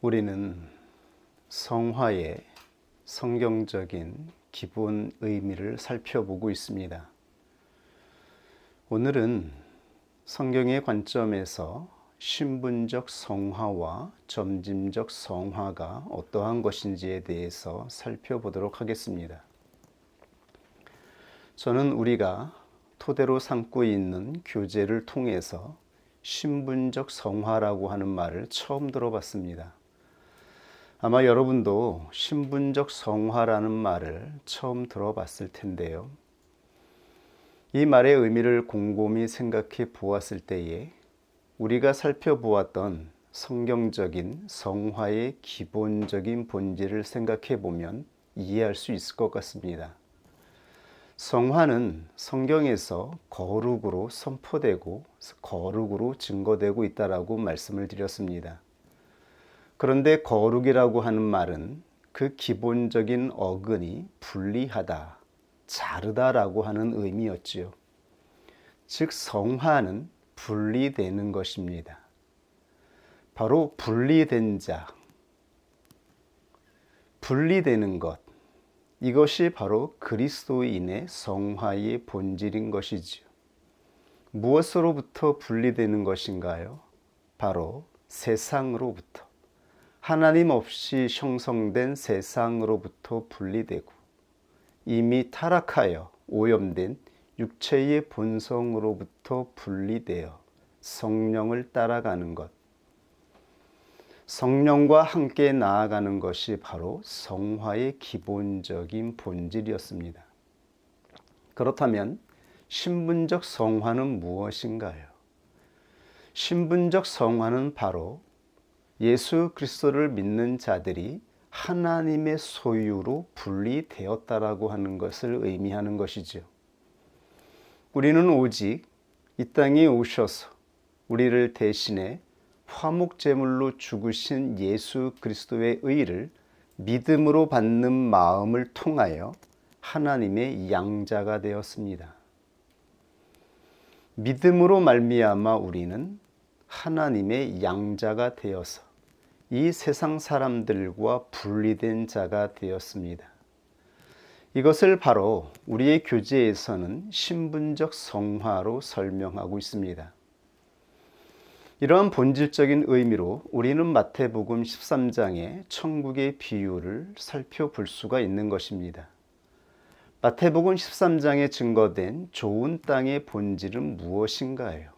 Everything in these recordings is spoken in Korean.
우리는 성화의 성경적인 기본 의미를 살펴보고 있습니다. 오늘은 성경의 관점에서 신분적 성화와 점진적 성화가 어떠한 것인지에 대해서 살펴보도록 하겠습니다. 저는 우리가 토대로 삼고 있는 교재를 통해서 신분적 성화라고 하는 말을 처음 들어봤습니다. 아마 여러분도 신분적 성화라는 말을 처음 들어봤을 텐데요. 이 말의 의미를 곰곰이 생각해 보았을 때에 우리가 살펴보았던 성경적인 성화의 기본적인 본질을 생각해 보면 이해할 수 있을 것 같습니다. 성화는 성경에서 거룩으로 선포되고 거룩으로 증거되고 있다라고 말씀을 드렸습니다. 그런데 거룩이라고 하는 말은 그 기본적인 어근이 분리하다, 자르다라고 하는 의미였지요. 즉 성화는 분리되는 것입니다. 바로 분리된 자, 분리되는 것, 이것이 바로 그리스도인의 성화의 본질인 것이지요. 무엇으로부터 분리되는 것인가요? 바로 세상으로부터. 하나님 없이 형성된 세상으로부터 분리되고 이미 타락하여 오염된 육체의 본성으로부터 분리되어 성령을 따라가는 것, 성령과 함께 나아가는 것이 바로 성화의 기본적인 본질이었습니다. 그렇다면 신분적 성화는 무엇인가요? 신분적 성화는 바로 예수 그리스도를 믿는 자들이 하나님의 소유로 분리되었다라고 하는 것을 의미하는 것이죠. 우리는 오직 이 땅에 오셔서 우리를 대신해 화목제물로 죽으신 예수 그리스도의 의를 믿음으로 받는 마음을 통하여 하나님의 양자가 되었습니다. 믿음으로 말미암아 우리는 하나님의 양자가 되어서 이 세상 사람들과 분리된 자가 되었습니다. 이것을 바로 우리의 교재에서는 신분적 성화로 설명하고 있습니다. 이러한 본질적인 의미로 우리는 마태복음 13장의 천국의 비유를 살펴볼 수가 있는 것입니다. 마태복음 13장에 증거된 좋은 땅의 본질은 무엇인가요?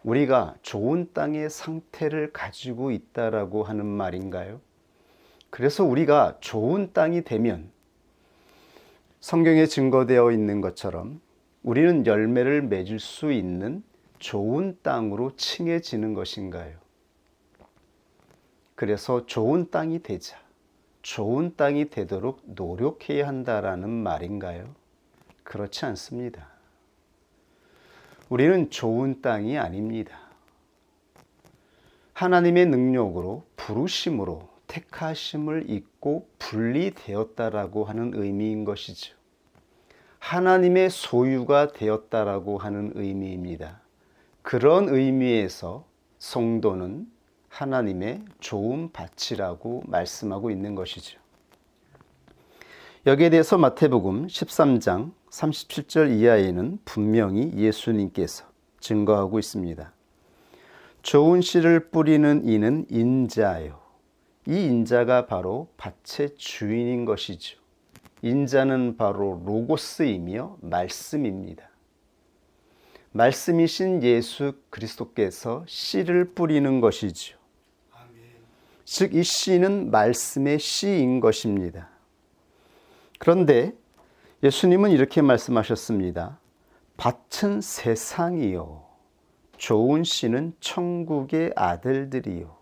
우리가 좋은 땅의 상태를 가지고 있다라고 하는 말인가요? 그래서 우리가 좋은 땅이 되면 성경에 증거되어 있는 것처럼 우리는 열매를 맺을 수 있는 좋은 땅으로 칭해지는 것인가요? 그래서 좋은 땅이 되자, 좋은 땅이 되도록 노력해야 한다라는 말인가요? 그렇지 않습니다. 우리는 좋은 땅이 아닙니다. 하나님의 능력으로 부르심으로 택하심을 입고 분리되었다라고 하는 의미인 것이죠. 하나님의 소유가 되었다라고 하는 의미입니다. 그런 의미에서 성도는 하나님의 좋은 밭이라고 말씀하고 있는 것이죠. 여기에 대해서 마태복음 13장 37절 이하에는 분명히 예수님께서 증거하고 있습니다. 좋은 씨를 뿌리는 이는 인자요. 이 인자가 바로 밭의 주인인 것이죠. 인자는 바로 로고스이며 말씀입니다. 말씀이신 예수 그리스도께서 씨를 뿌리는 것이죠. 즉 이 씨는 말씀의 씨인 것입니다. 그런데 예수님은 이렇게 말씀하셨습니다. 밭은 세상이요, 좋은 씨는 천국의 아들들이요.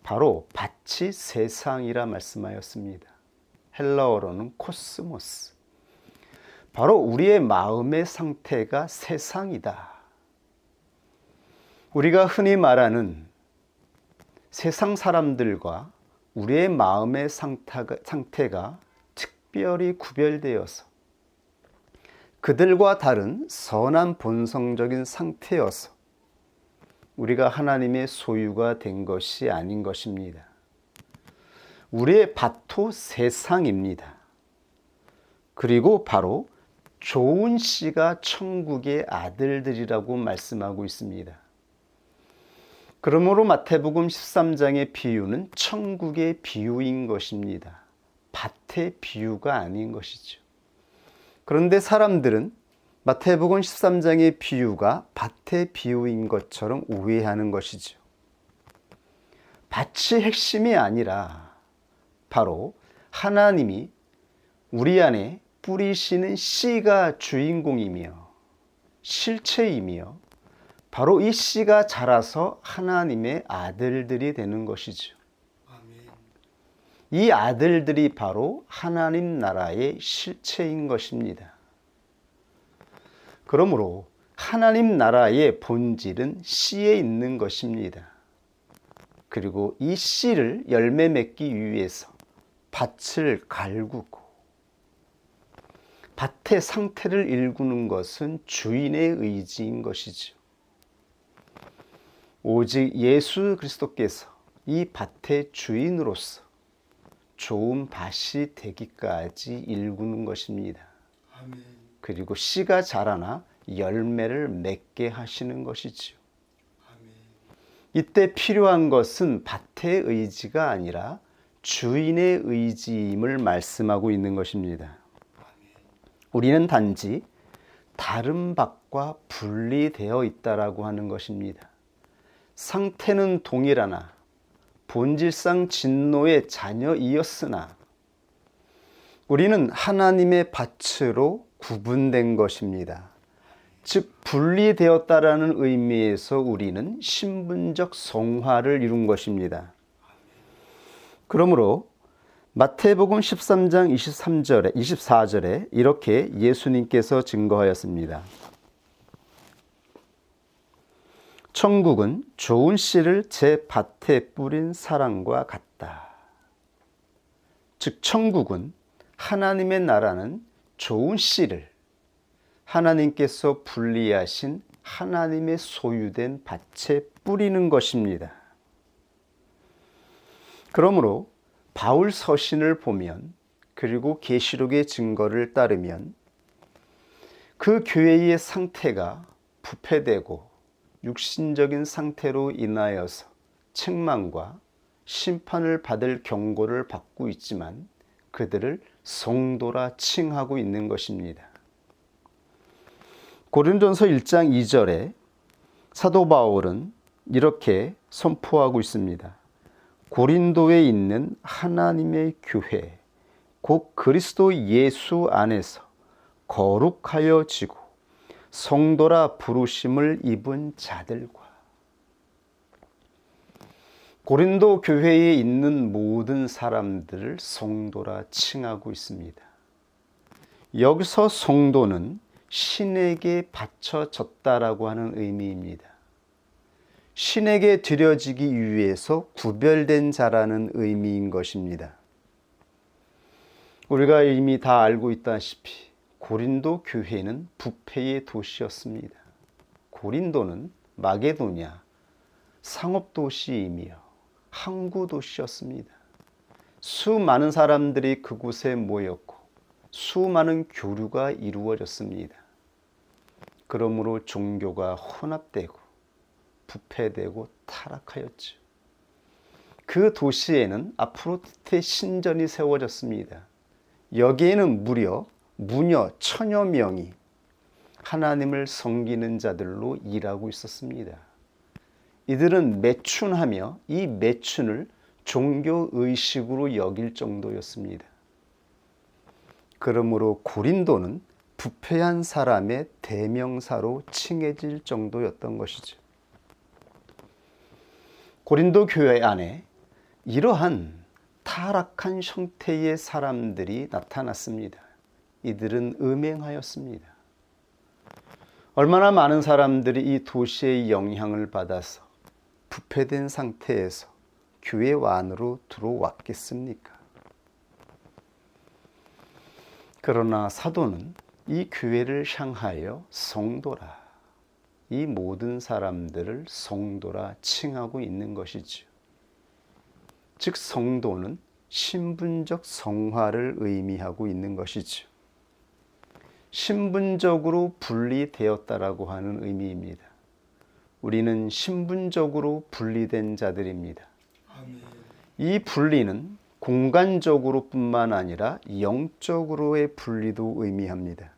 바로 밭이 세상이라 말씀하였습니다. 헬라어로는 코스모스. 바로 우리의 마음의 상태가 세상이다. 우리가 흔히 말하는 세상 사람들과 우리의 마음의 상태가 특별히 구별되어서 그들과 다른 선한 본성적인 상태여서 우리가 하나님의 소유가 된 것이 아닌 것입니다. 우리의 밭도 세상입니다. 그리고 바로 좋은 씨가 천국의 아들들이라고 말씀하고 있습니다. 그러므로 마태복음 13장의 비유는 천국의 비유인 것입니다. 밭의 비유가 아닌 것이죠. 그런데 사람들은 마태복음 13장의 비유가 밭의 비유인 것처럼 오해하는 것이죠. 밭이 핵심이 아니라 바로 하나님이 우리 안에 뿌리시는 씨가 주인공이며 실체이며 바로 이 씨가 자라서 하나님의 아들들이 되는 것이죠. 이 아들들이 바로 하나님 나라의 실체인 것입니다. 그러므로 하나님 나라의 본질은 씨에 있는 것입니다. 그리고 이 씨를 열매 맺기 위해서 밭을 갈구고 밭의 상태를 일구는 것은 주인의 의지인 것이죠. 오직 예수 그리스도께서 이 밭의 주인으로서 좋은 밭이 되기까지 일구는 것입니다. 아멘. 그리고 씨가 자라나 열매를 맺게 하시는 것이지요. 아멘. 이때 필요한 것은 밭의 의지가 아니라 주인의 의지임을 말씀하고 있는 것입니다. 아멘. 우리는 단지 다른 밭과 분리되어 있다라고 하는 것입니다. 상태는 동일하나 본질상 진노의 자녀이었으나 우리는 하나님의 밭으로 구분된 것입니다. 즉 분리되었다라는 의미에서 우리는 신분적 성화를 이룬 것입니다. 그러므로 마태복음 13장 24절에 이렇게 예수님께서 증거하였습니다. 천국은 좋은 씨를 제 밭에 뿌린 사람과 같다. 즉 천국은 하나님의 나라는 좋은 씨를 하나님께서 분리하신 하나님의 소유된 밭에 뿌리는 것입니다. 그러므로 바울 서신을 보면 그리고 계시록의 증거를 따르면 그 교회의 상태가 부패되고 육신적인 상태로 인하여서 책망과 심판을 받을 경고를 받고 있지만 그들을 성도라 칭하고 있는 것입니다. 고린도전서 1장 2절에 사도 바울은 이렇게 선포하고 있습니다. 고린도에 있는 하나님의 교회 곧 그리스도 예수 안에서 거룩하여지고 성도라 부르심을 입은 자들과 고린도 교회에 있는 모든 사람들을 성도라 칭하고 있습니다. 여기서 성도는 신에게 바쳐졌다라고 하는 의미입니다. 신에게 드려지기 위해서 구별된 자라는 의미인 것입니다. 우리가 이미 다 알고 있다시피 고린도 교회는 부패의 도시였습니다. 고린도는 마게도냐 상업도시이며 항구도시였습니다. 수많은 사람들이 그곳에 모였고 수많은 교류가 이루어졌습니다. 그러므로 종교가 혼합되고 부패되고 타락하였죠. 그 도시에는 아프로디테 신전이 세워졌습니다. 여기에는 무려 무녀 천여 명이 하나님을 섬기는 자들로 일하고 있었습니다. 이들은 매춘하며 이 매춘을 종교의식으로 여길 정도였습니다. 그러므로 고린도는 부패한 사람의 대명사로 칭해질 정도였던 것이죠. 고린도 교회 안에 이러한 타락한 형태의 사람들이 나타났습니다. 이들은 음행하였습니다. 얼마나 많은 사람들이 이 도시의 영향을 받아서 부패된 상태에서 교회 안으로 들어왔겠습니까? 그러나 사도는 이 교회를 향하여 성도라, 이 모든 사람들을 성도라 칭하고 있는 것이지요. 즉 성도는 신분적 성화를 의미하고 있는 것이지요. 신분적으로 분리되었다라고 하는 의미입니다. 우리는 신분적으로 분리된 자들입니다. 아멘. 이 분리는 공간적으로 뿐만 아니라 영적으로의 분리도 의미합니다.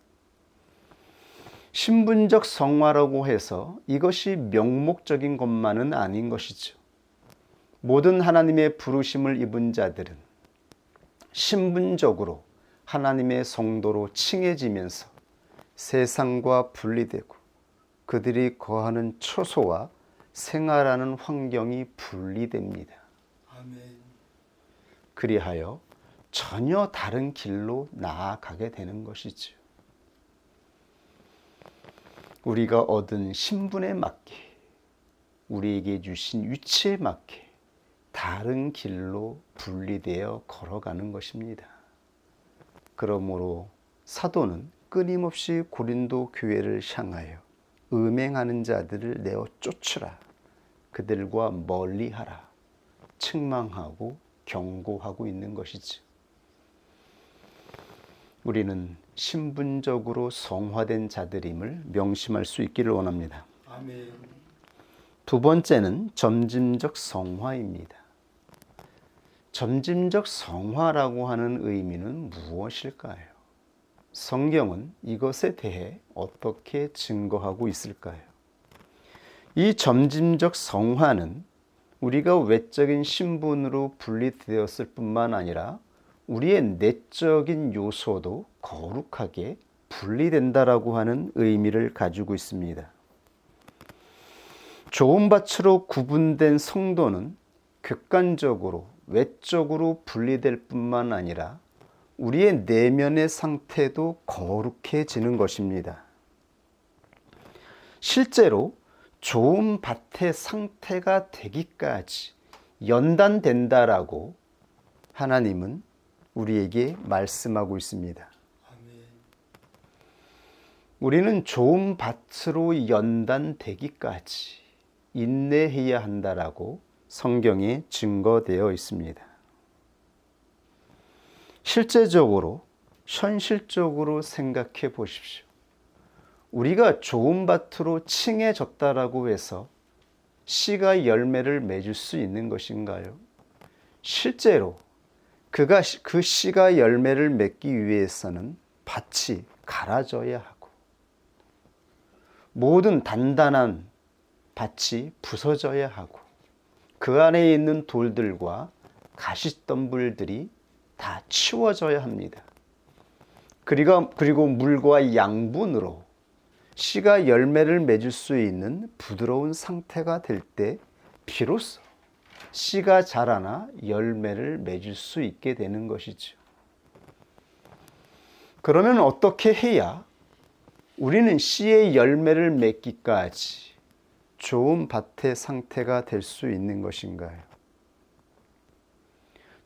신분적 성화라고 해서 이것이 명목적인 것만은 아닌 것이죠. 모든 하나님의 부르심을 입은 자들은 신분적으로 하나님의 성도로 칭해지면서 세상과 분리되고 그들이 거하는 처소와 생활하는 환경이 분리됩니다. 아멘. 그리하여 전혀 다른 길로 나아가게 되는 것이죠. 우리가 얻은 신분에 맞게, 우리에게 주신 위치에 맞게 다른 길로 분리되어 걸어가는 것입니다. 그러므로 사도는 끊임없이 고린도 교회를 향하여 음행하는 자들을 내어 쫓으라, 그들과 멀리하라 책망하고 경고하고 있는 것이지. 우리는 신분적으로 성화된 자들임을 명심할 수 있기를 원합니다. 아멘. 두 번째는 점진적 성화입니다. 점진적 성화라고 하는 의미는 무엇일까요? 성경은 이것에 대해 어떻게 증거하고 있을까요? 이 점진적 성화는 우리가 외적인 신분으로 분리되었을 뿐만 아니라 우리의 내적인 요소도 거룩하게 분리된다라고 하는 의미를 가지고 있습니다. 좋은 밭으로 구분된 성도는 객관적으로 외적으로 분리될 뿐만 아니라 우리의 내면의 상태도 거룩해지는 것입니다. 실제로 좋은 밭의 상태가 되기까지 연단된다라고 하나님은 우리에게 말씀하고 있습니다. 아멘. 우리는 좋은 밭으로 연단되기까지 인내해야 한다라고 성경에 증거되어 있습니다. 실제적으로, 현실적으로 생각해 보십시오. 우리가 좋은 밭으로 칭해졌다라고 해서 씨가 열매를 맺을 수 있는 것인가요? 실제로 그 씨가 열매를 맺기 위해서는 밭이 갈아져야 하고 모든 단단한 밭이 부서져야 하고 그 안에 있는 돌들과 가시덤불들이 다 치워져야 합니다. 그리고 물과 양분으로 씨가 열매를 맺을 수 있는 부드러운 상태가 될 때 비로소 씨가 자라나 열매를 맺을 수 있게 되는 것이죠. 그러면 어떻게 해야 우리는 씨의 열매를 맺기까지 좋은 밭의 상태가 될 수 있는 것인가요?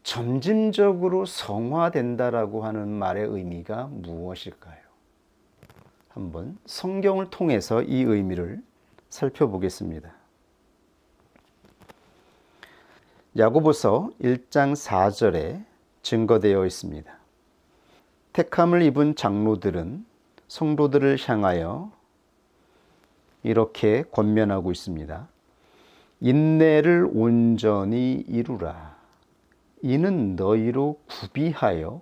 점진적으로 성화된다라고 하는 말의 의미가 무엇일까요? 한번 성경을 통해서 이 의미를 살펴보겠습니다. 야고보서 1장 4절에 증거되어 있습니다. 택함을 입은 장로들은 성도들을 향하여 이렇게 권면하고 있습니다. 인내를 온전히 이루라. 이는 너희로 구비하여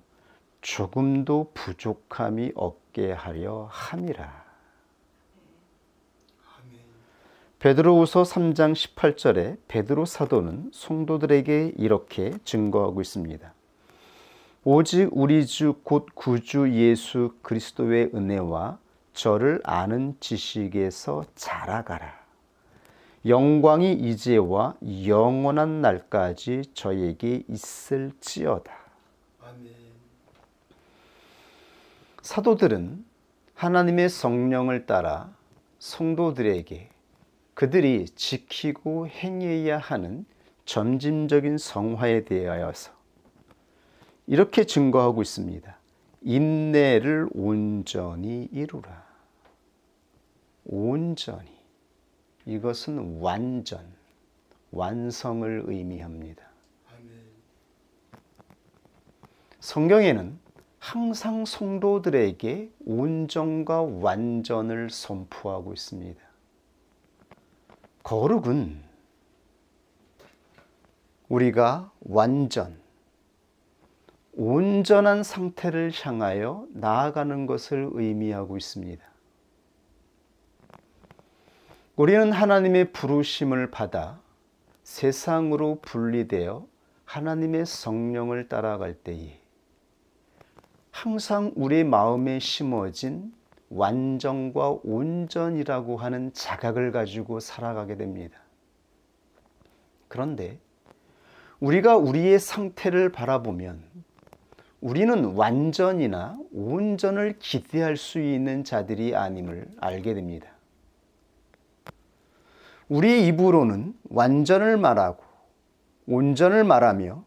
조금도 부족함이 없게 하려 함이라. 아멘. 베드로후서 3장 18절에 베드로 사도는 성도들에게 이렇게 증거하고 있습니다. 오직 우리 주 곧 구주 예수 그리스도의 은혜와 저를 아는 지식에서 자라가라. 영광이 이제와 영원한 날까지 저에게 있을지어다. 아멘. 사도들은 하나님의 성령을 따라 성도들에게 그들이 지키고 행해야 하는 점진적인 성화에 대하여서 이렇게 증거하고 있습니다. 인내를 온전히 이루라. 온전히. 이것은 완전, 완성을 의미합니다. 아멘. 성경에는 항상 성도들에게 온전과 완전을 선포하고 있습니다. 거룩은 우리가 완전, 온전한 상태를 향하여 나아가는 것을 의미하고 있습니다. 우리는 하나님의 부르심을 받아 세상으로 분리되어 하나님의 성령을 따라갈 때에 항상 우리 마음에 심어진 완전과 온전이라고 하는 자각을 가지고 살아가게 됩니다. 그런데 우리가 우리의 상태를 바라보면 우리는 완전이나 온전을 기대할 수 있는 자들이 아님을 알게 됩니다. 우리의 입으로는 완전을 말하고 온전을 말하며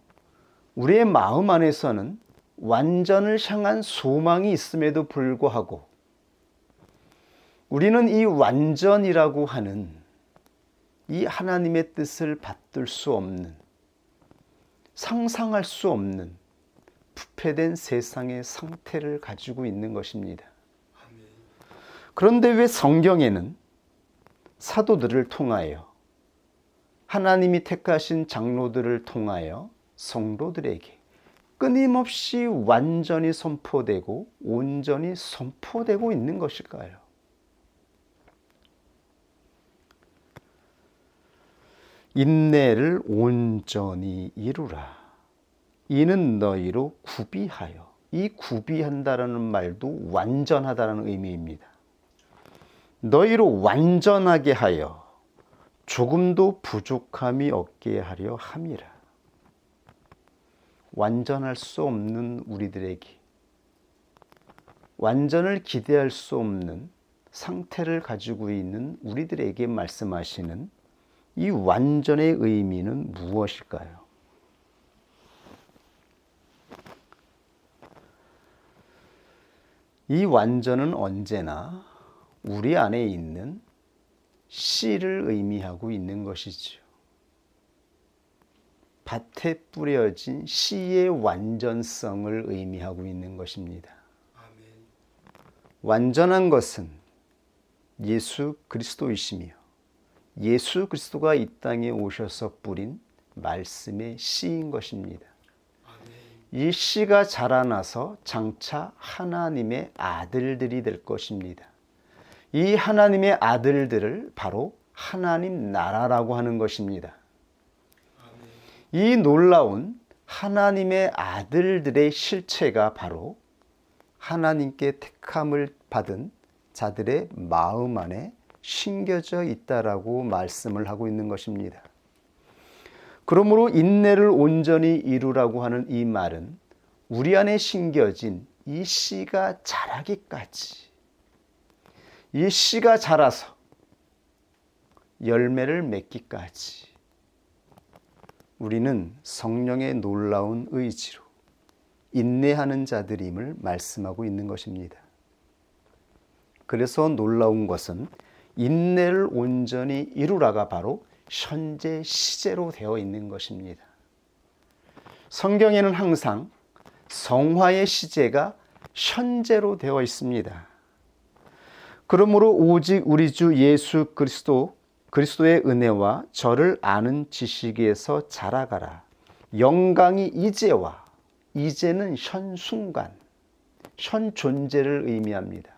우리의 마음 안에서는 완전을 향한 소망이 있음에도 불구하고 우리는 이 완전이라고 하는 이 하나님의 뜻을 받들 수 없는, 상상할 수 없는 부패된 세상의 상태를 가지고 있는 것입니다. 아멘. 그런데 왜 성경에는 사도들을 통하여 하나님이 택하신 장로들을 통하여 성도들에게 끊임없이 완전히 선포되고 온전히 선포되고 있는 것일까요? 인내를 온전히 이루라. 이는 너희로 구비하여. 이 구비한다라는 말도 완전하다는 의미입니다. 너희로 완전하게 하여 조금도 부족함이 없게 하려 함이라. 완전할 수 없는 우리들에게, 완전을 기대할 수 없는 상태를 가지고 있는 우리들에게 말씀하시는 이 완전의 의미는 무엇일까요? 이 완전은 언제나 우리 안에 있는 씨를 의미하고 있는 것이지요. 밭에 뿌려진 씨의 완전성을 의미하고 있는 것입니다. 아멘. 완전한 것은 예수 그리스도이시며 예수 그리스도가 이 땅에 오셔서 뿌린 말씀의 씨인 것입니다. 아멘. 이 씨가 자라나서 장차 하나님의 아들들이 될 것입니다. 이 하나님의 아들들을 바로 하나님 나라라고 하는 것입니다. 아멘. 이 놀라운 하나님의 아들들의 실체가 바로 하나님께 택함을 받은 자들의 마음 안에 심겨져 있다라고 말씀을 하고 있는 것입니다. 그러므로 인내를 온전히 이루라고 하는 이 말은 우리 안에 심겨진 이 씨가 자라기까지, 이 씨가 자라서 열매를 맺기까지 우리는 성령의 놀라운 의지로 인내하는 자들임을 말씀하고 있는 것입니다. 그래서 놀라운 것은 인내를 온전히 이루라가 바로 현재 시제로 되어 있는 것입니다. 성경에는 항상 성화의 시제가 현재로 되어 있습니다. 그러므로 오직 우리 주 예수 그리스도의 은혜와 저를 아는 지식에서 자라가라. 영광이 이제와, 이제는 현 순간, 현 존재를 의미합니다.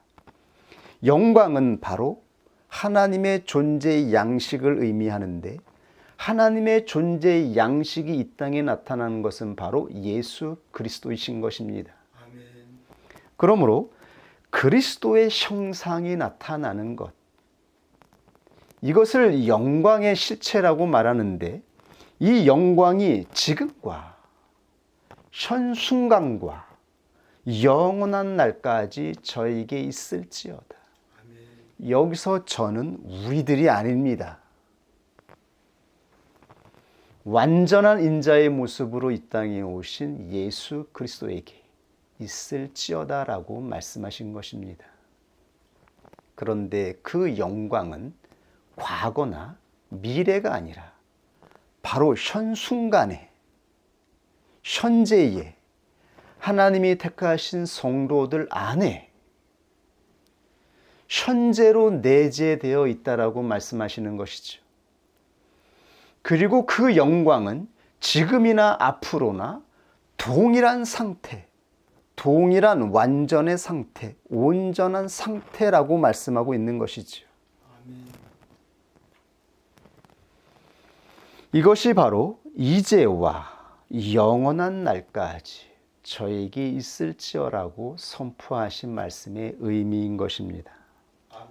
영광은 바로 하나님의 존재의 양식을 의미하는데 하나님의 존재의 양식이 이 땅에 나타나는 것은 바로 예수 그리스도이신 것입니다. 아멘. 그러므로 그리스도의 형상이 나타나는 것, 이것을 영광의 실체라고 말하는데 이 영광이 지금과 현 순간과 영원한 날까지 저에게 있을지어다. 아멘. 여기서 저는 우리들이 아닙니다. 완전한 인자의 모습으로 이 땅에 오신 예수 그리스도에게 있을지어다라고 말씀하신 것입니다. 그런데 그 영광은 과거나 미래가 아니라 바로 현 순간에, 현재에 하나님이 택하신 성도들 안에 현재로 내재되어 있다라고 말씀하시는 것이죠. 그리고 그 영광은 지금이나 앞으로나 동일한 상태, 동일한 완전의 상태, 온전한 상태라고 말씀하고 있는 것이죠. 아멘. 이것이 바로 이제와 영원한 날까지 저에게 있을지어라고 선포하신 말씀의 의미인 것입니다. 아멘.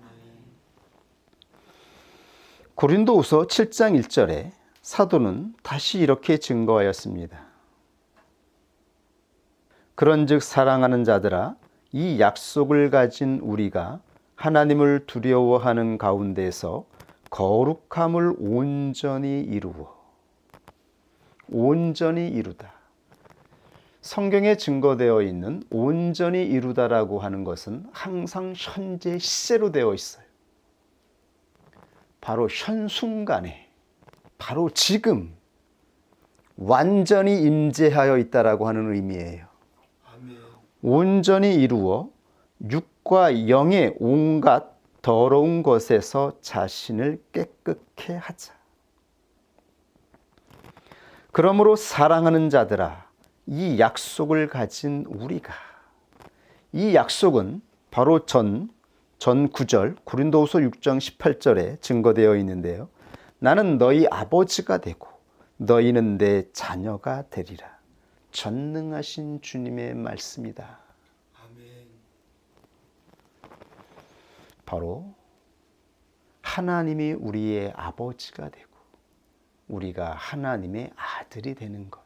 고린도후서 7장 1절에 사도는 다시 이렇게 증거하였습니다. 그런즉 사랑하는 자들아, 이 약속을 가진 우리가 하나님을 두려워하는 가운데서 거룩함을 온전히 이루다. 성경에 증거되어 있는 온전히 이루다라고 하는 것은 항상 현재 시제로 되어 있어요. 바로 현 순간에, 바로 지금 완전히 임재하여 있다라고 하는 의미예요. 아멘. 온전히 이루어 육과 영의 온갖 더러운 것에서 자신을 깨끗게 하자. 그러므로 사랑하는 자들아, 이 약속을 가진 우리가, 이 약속은 바로 전 9절 고린도후서 6장 18절에 증거되어 있는데요. 나는 너희 아버지가 되고 너희는 내 자녀가 되리라. 전능하신 주님의 말씀이다. 아멘. 바로 하나님이 우리의 아버지가 되고 우리가 하나님의 아들이 되는 것.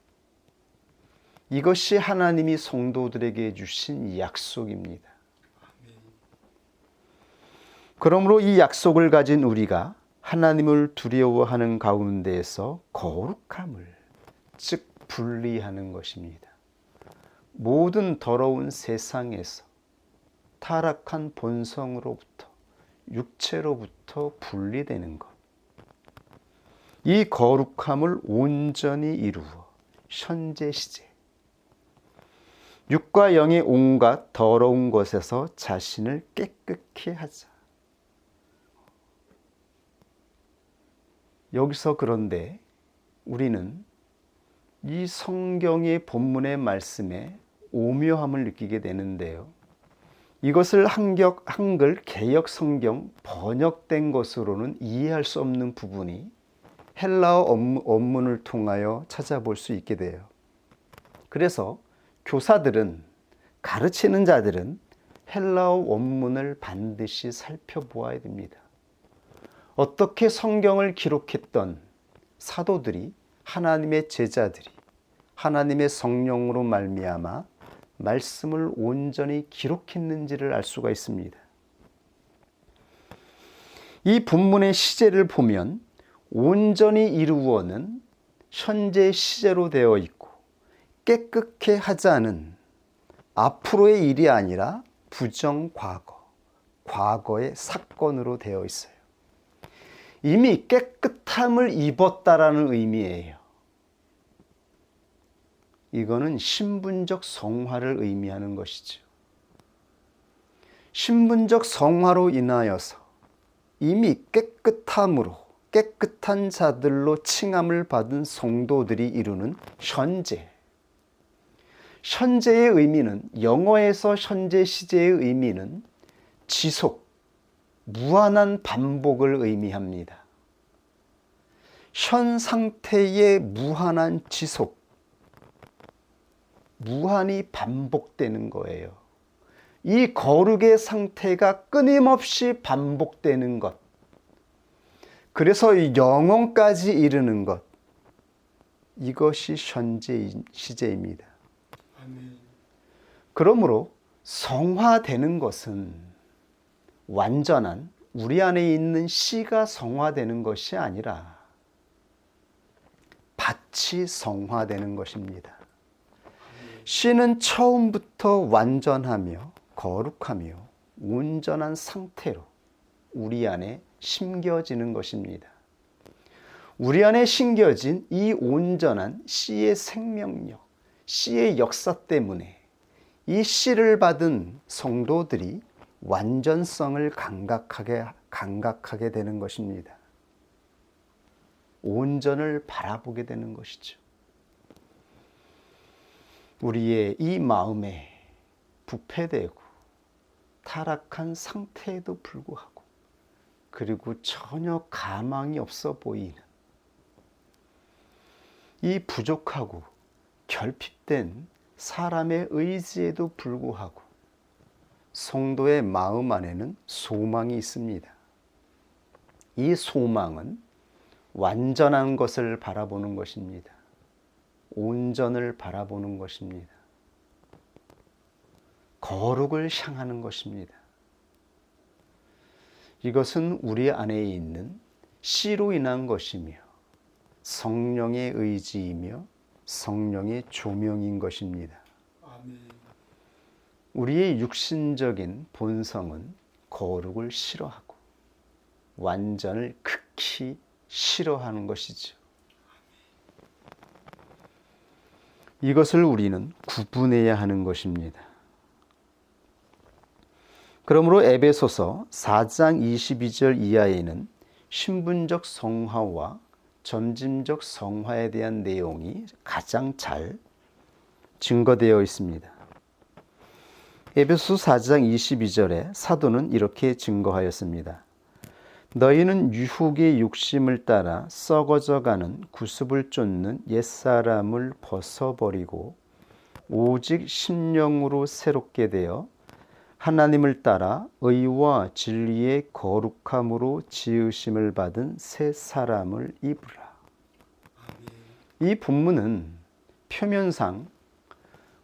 이것이 하나님이 성도들에게 주신 약속입니다. 그러므로 이 약속을 가진 우리가 하나님을 두려워하는 가운데에서 거룩함을, 즉 분리하는 것입니다. 모든 더러운 세상에서 타락한 본성으로부터, 육체로부터 분리되는 것. 이 거룩함을 온전히 이루어 현재 시제, 육과 영의 온갖 더러운 것에서 자신을 깨끗게 하자. 여기서 그런데 우리는 이 성경의 본문의 말씀에 오묘함을 느끼게 되는데요. 이것을 한글 개역 성경 번역된 것으로는 이해할 수 없는 부분이 헬라어 원문을 통하여 찾아볼 수 있게 돼요. 그래서 교사들은, 가르치는 자들은 헬라어 원문을 반드시 살펴보아야 됩니다. 어떻게 성경을 기록했던 사도들이, 하나님의 제자들이 하나님의 성령으로 말미암아 말씀을 온전히 기록했는지를 알 수가 있습니다. 이 본문의 시제를 보면 온전히 이루어는 현재 시제로 되어 있고 깨끗게 하자는 앞으로의 일이 아니라 부정 과거, 과거의 사건으로 되어 있어요. 이미 깨끗함을 입었다라는 의미예요. 이거는 신분적 성화를 의미하는 것이죠. 신분적 성화로 인하여서 이미 깨끗함으로, 깨끗한 자들로 칭함을 받은 성도들이 이루는 현재. 현재의 의미는, 영어에서 현재 시제의 의미는 지속, 무한한 반복을 의미합니다. 현 상태의 무한한 지속, 무한히 반복되는 거예요. 이 거룩의 상태가 끊임없이 반복되는 것. 그래서 영원까지 이르는 것. 이것이 현재 시제입니다. 아멘. 그러므로 성화되는 것은 완전한 우리 안에 있는 씨가 성화되는 것이 아니라 밭이 성화되는 것입니다. 씨는 처음부터 완전하며 거룩하며 온전한 상태로 우리 안에 심겨지는 것입니다. 우리 안에 심겨진 이 온전한 씨의 생명력, 씨의 역사 때문에 이 씨를 받은 성도들이 완전성을 감각하게 되는 것입니다. 온전을 바라보게 되는 것이죠. 우리의 이 마음에 부패되고 타락한 상태에도 불구하고, 그리고 전혀 가망이 없어 보이는 이 부족하고 결핍된 사람의 의지에도 불구하고 성도의 마음 안에는 소망이 있습니다. 이 소망은 완전한 것을 바라보는 것입니다. 온전을 바라보는 것입니다. 거룩을 향하는 것입니다. 이것은 우리 안에 있는 씨로 인한 것이며 성령의 의지이며 성령의 조명인 것입니다. 아멘. 우리의 육신적인 본성은 거룩을 싫어하고 완전을 극히 싫어하는 것이죠. 이것을 우리는 구분해야 하는 것입니다. 그러므로 에베소서 4장 22절 이하에는 신분적 성화와 점진적 성화에 대한 내용이 가장 잘 증거되어 있습니다. 에베소 4장 22절에 사도는 이렇게 증거하였습니다. 너희는 유혹의 욕심을 따라 썩어져가는 구습을 쫓는 옛사람을 벗어버리고 오직 심령으로 새롭게 되어 하나님을 따라 의와 진리의 거룩함으로 지으심을 받은 새 사람을 입으라. 이 본문은 표면상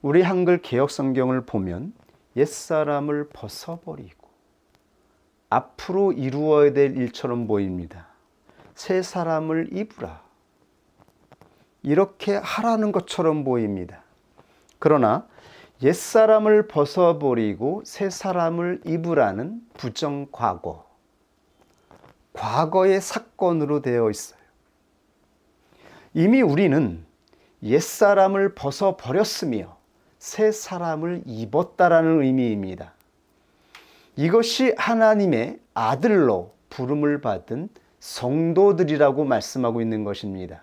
우리 한글 개역 성경을 보면 옛사람을 벗어버리고 앞으로 이루어야 될 일처럼 보입니다. 새 사람을 입으라. 이렇게 하라는 것처럼 보입니다. 그러나 옛사람을 벗어버리고 새 사람을 입으라는 부정과거, 과거의 사건으로 되어 있어요. 이미 우리는 옛사람을 벗어버렸으며 새 사람을 입었다라는 의미입니다. 이것이 하나님의 아들로 부름을 받은 성도들이라고 말씀하고 있는 것입니다.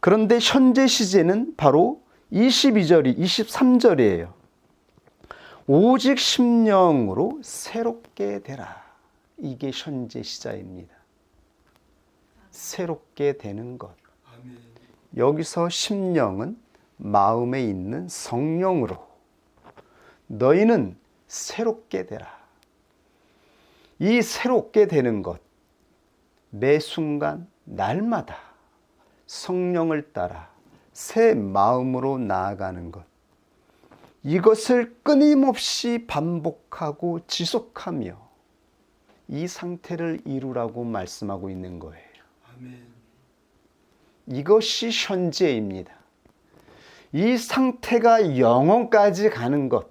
그런데 현재 시제는 바로 23절이에요. 오직 심령으로 새롭게 되라. 이게 현재 시자입니다. 새롭게 되는 것. 여기서 심령은 마음에 있는 성령으로 너희는 새롭게 되라. 이 새롭게 되는 것, 매 순간 날마다 성령을 따라 새 마음으로 나아가는 것, 이것을 끊임없이 반복하고 지속하며 이 상태를 이루라고 말씀하고 있는 거예요. 아멘. 이것이 현재입니다. 이 상태가 영원까지 가는 것,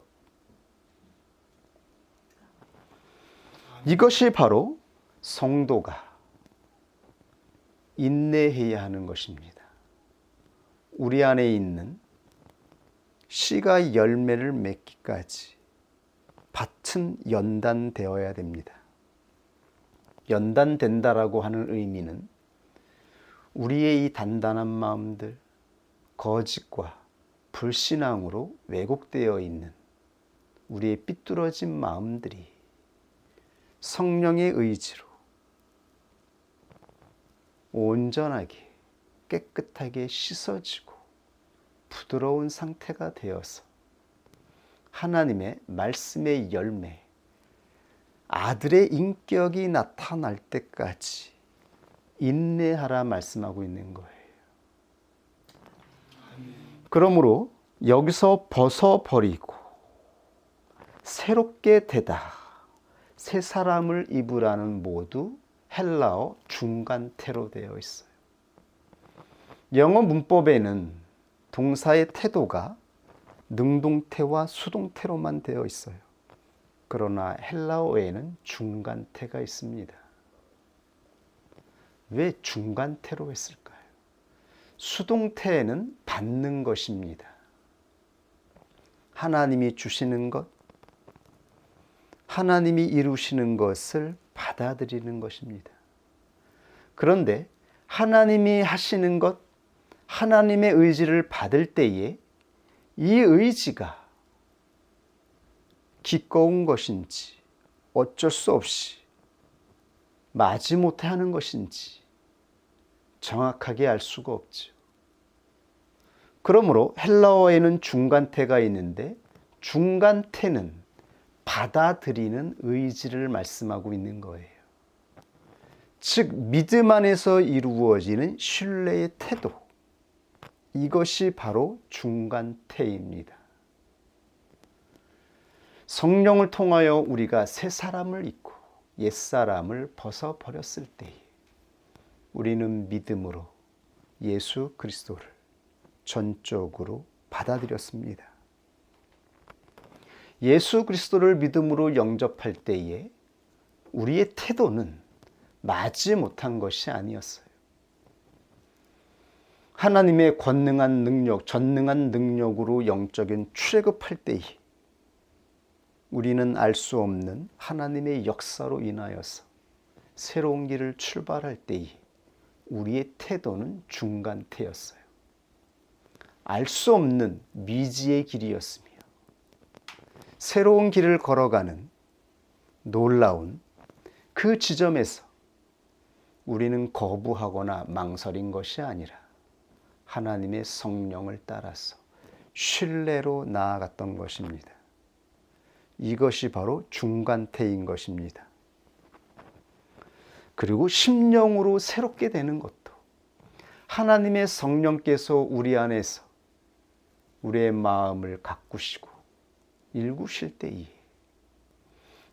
이것이 바로 성도가 인내해야 하는 것입니다. 우리 안에 있는 씨가 열매를 맺기까지 밭은 연단되어야 됩니다. 연단된다라고 하는 의미는 우리의 이 단단한 마음들, 거짓과 불신앙으로 왜곡되어 있는 우리의 삐뚤어진 마음들이 성령의 의지로 온전하게 깨끗하게 씻어지고 부드러운 상태가 되어서 하나님의 말씀의 열매, 아들의 인격이 나타날 때까지 인내하라 말씀하고 있는 거예요. 그러므로 여기서 벗어버리고 새롭게 되다, 새 사람을 입으라는 모두 헬라어 중간태로 되어 있어요. 영어 문법에는 동사의 태도가 능동태와 수동태로만 되어 있어요. 그러나 헬라어에는 중간태가 있습니다. 왜 중간태로 했을까요? 수동태에는 받는 것입니다. 하나님이 주시는 것, 하나님이 이루시는 것을 받아들이는 것입니다. 그런데 하나님이 하시는 것, 하나님의 의지를 받을 때에 이 의지가 기꺼운 것인지 어쩔 수 없이 마지못해 하는 것인지 정확하게 알 수가 없죠. 그러므로 헬라어에는 중간태가 있는데 중간태는 받아들이는 의지를 말씀하고 있는 거예요. 즉 믿음 안에서 이루어지는 신뢰의 태도, 이것이 바로 중간태입니다. 성령을 통하여 우리가 새 사람을 입고 옛사람을 벗어버렸을 때에 우리는 믿음으로 예수 그리스도를 전적으로 받아들였습니다. 예수 그리스도를 믿음으로 영접할 때에 우리의 태도는 마지못한 것이 아니었어요. 하나님의 권능한 능력, 전능한 능력으로 영적인 출애굽할 때에 우리는 알 수 없는 하나님의 역사로 인하여서 새로운 길을 출발할 때에 우리의 태도는 중간태였어요. 알 수 없는 미지의 길이었으며 새로운 길을 걸어가는 놀라운 그 지점에서 우리는 거부하거나 망설인 것이 아니라 하나님의 성령을 따라서 신뢰로 나아갔던 것입니다. 이것이 바로 중간태인 것입니다. 그리고 심령으로 새롭게 되는 것도 하나님의 성령께서 우리 안에서 우리의 마음을 가꾸시고 일구실 때에,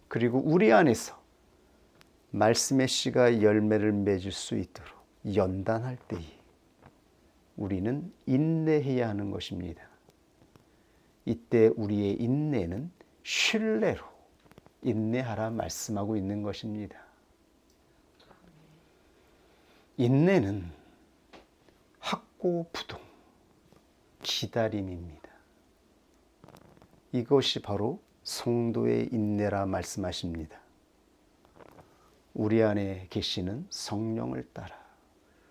그리고 우리 안에서 말씀의 씨가 열매를 맺을 수 있도록 연단할 때에 우리는 인내해야 하는 것입니다. 이때 우리의 인내는 신뢰로 인내하라 말씀하고 있는 것입니다. 인내는 확고부동, 기다림입니다. 이것이 바로 성도의 인내라 말씀하십니다. 우리 안에 계시는 성령을 따라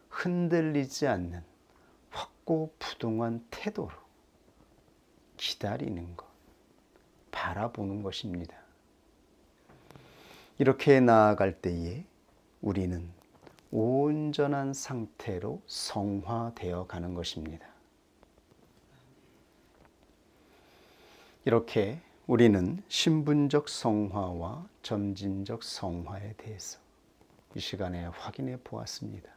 흔들리지 않는 확고부동한 태도로 기다리는 것, 바라보는 것입니다. 이렇게 나아갈 때에 우리는 온전한 상태로 성화되어 가는 것입니다. 이렇게 우리는 신분적 성화와 점진적 성화에 대해서 이 시간에 확인해 보았습니다.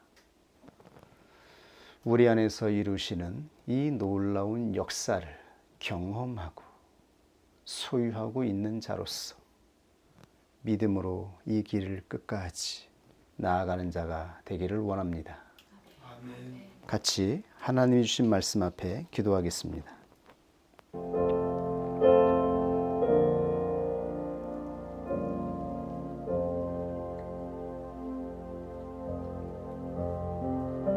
우리 안에서 이루시는 이 놀라운 역사를 경험하고 소유하고 있는 자로서 믿음으로 이 길을 끝까지 나아가는 자가 되기를 원합니다. 아멘. 같이 하나님이 주신 말씀 앞에 기도하겠습니다.